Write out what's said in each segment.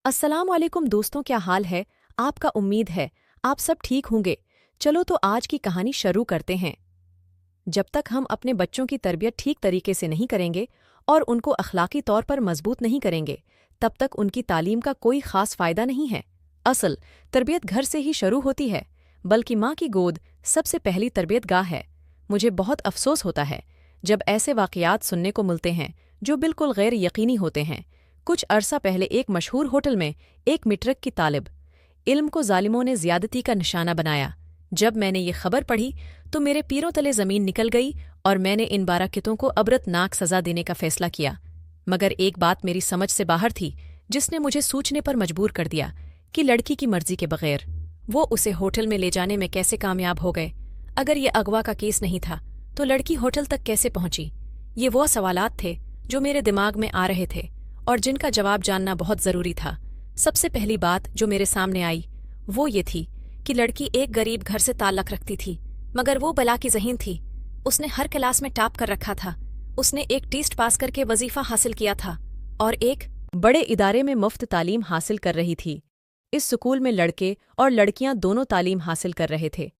अस्सलाम वालेकुम दोस्तों, क्या हाल है आपका। उम्मीद है आप सब ठीक होंगे। चलो तो आज की कहानी शुरू करते हैं। जब तक हम अपने बच्चों की तरबियत ठीक तरीके से नहीं करेंगे और उनको अखलाकी तौर पर मजबूत नहीं करेंगे, तब तक उनकी तालीम का कोई खास फ़ायदा नहीं है। असल तरबियत घर से ही शुरू होती है, बल्कि माँ की गोद सबसे पहली तरबियत गाह है। मुझे बहुत अफसोस होता है जब ऐसे वाक़यात सुनने को मिलते हैं जो बिल्कुल गैर यकीनी होते हैं। कुछ अरसा पहले एक मशहूर होटल में एक मिट्रिक की तालिब इल्म को जालिमों ने ज़्यादती का निशाना बनाया। जब मैंने ये खबर पढ़ी तो मेरे पैरों तले ज़मीन निकल गई और मैंने इन बाराकितों को अबरतनाक सज़ा देने का फ़ैसला किया। मगर एक बात मेरी समझ से बाहर थी जिसने मुझे सोचने पर मजबूर कर दिया कि लड़की की मर्ज़ी के बगैर वो उसे होटल में ले जाने में कैसे कामयाब हो गए। अगर ये अगवा का केस नहीं था तो लड़की होटल तक कैसे पहुंची? ये वो सवालात थे जो मेरे दिमाग में आ रहे थे और जिनका जवाब जानना बहुत ज़रूरी था। सबसे पहली बात जो मेरे सामने आई वो ये थी कि लड़की एक गरीब घर से ताल्लुक़ रखती थी, मगर वो बला की ज़हीन थी। उसने हर क्लास में टॉप कर रखा था, उसने एक टेस्ट पास करके वजीफ़ा हासिल किया था और एक बड़े इदारे में मुफ्त तालीम हासिल कर रही थी। इस स्कूल में लड़के और लड़कियां दोनों तालीम हासिल कर रहे थे।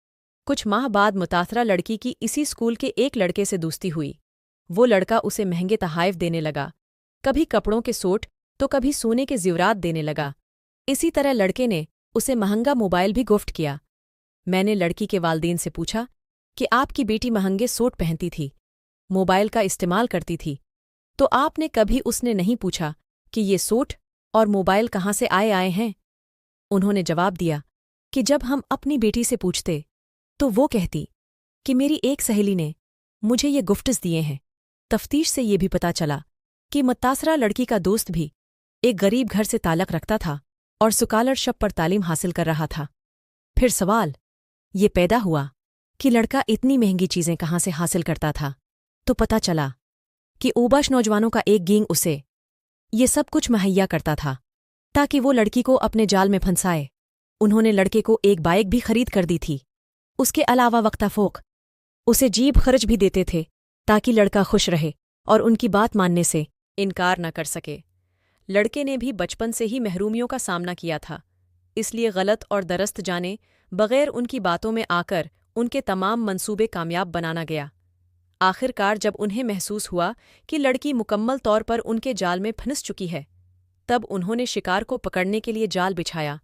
कुछ माह बाद मुतासरा लड़की की इसी स्कूल के एक लड़के से दोस्ती हुई। वो लड़का उसे महंगे तहाइफ देने लगा, कभी कपड़ों के सोट तो कभी सोने के ज़ेवरात देने लगा। इसी तरह लड़के ने उसे महंगा मोबाइल भी गिफ्ट किया। मैंने लड़की के वालिदैन से पूछा कि आपकी बेटी महंगे सोट पहनती थी, मोबाइल का इस्तेमाल करती थी, तो आपने कभी उसने नहीं पूछा कि ये सोट और मोबाइल कहाँ से आए हैं? उन्होंने जवाब दिया कि जब हम अपनी बेटी से पूछते तो वो कहती कि मेरी एक सहेली ने मुझे ये गिफ्ट्स दिए हैं। तफ्तीश से ये भी पता चला कि मुतासरा लड़की का दोस्त भी एक गरीब घर से ताल्लुक़ रखता था और स्कॉलरशिप पर तालीम हासिल कर रहा था। फिर सवाल ये पैदा हुआ कि लड़का इतनी महंगी चीज़ें कहाँ से हासिल करता था, तो पता चला कि ओबाश नौजवानों का एक गैंग उसे ये सब कुछ मुहैया करता था ताकि वो लड़की को अपने जाल में फंसाए। उन्होंने लड़के को एक बाइक भी खरीद कर दी थी। उसके अलावा वक्ताफोक उसे जीब खर्च भी देते थे ताकि लड़का खुश रहे और उनकी बात मानने से इनकार न कर सके। लड़के ने भी बचपन से ही महरूमियों का सामना किया था, इसलिए गलत और दरस्त जाने बगैर उनकी बातों में आकर उनके तमाम मंसूबे कामयाब बनाना गया। आखिरकार जब उन्हें महसूस हुआ कि लड़की मुकम्मल तौर पर उनके जाल में फंस चुकी है, तब उन्होंने शिकार को पकड़ने के लिए जाल बिछाया।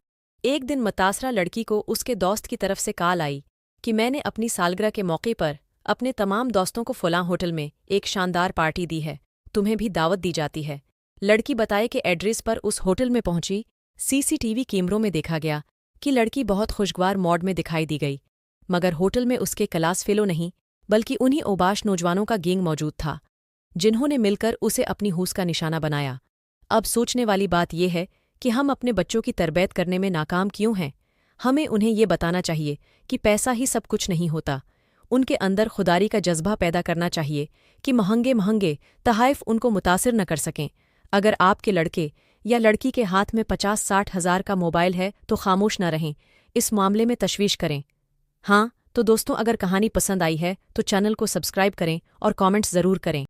एक दिन मुतासरा लड़की को उसके दोस्त की तरफ से कॉल आई कि मैंने अपनी सालगिरह के मौके पर अपने तमाम दोस्तों को फलां होटल में एक शानदार पार्टी दी है, तुम्हें भी दावत दी जाती है। लड़की बताए कि एड्रेस पर उस होटल में पहुंची। सीसीटीवी कैमरों में देखा गया कि लड़की बहुत खुशगवार मॉड में दिखाई दी गई, मगर होटल में उसके क्लास फेलो नहीं बल्कि उन्हीं ओबाश नौजवानों का गैंग मौजूद था जिन्होंने मिलकर उसे अपनी हूस का निशाना बनाया। अब सोचने वाली बात यह है कि हम अपने बच्चों की तरबियत करने में नाकाम क्यों हैं। हमें उन्हें ये बताना चाहिए कि पैसा ही सब कुछ नहीं होता। उनके अंदर खुदारी का जज्बा पैदा करना चाहिए कि महंगे महंगे तहाइफ उनको मुतासिर न कर सकें। अगर आपके लड़के या लड़की के हाथ में 50-60 हज़ार का मोबाइल है तो खामोश न रहें, इस मामले में तशवीश करें। हाँ तो दोस्तों, अगर कहानी पसंद आई है तो चैनल को सब्सक्राइब करें और कमेंट्स ज़रूर करें।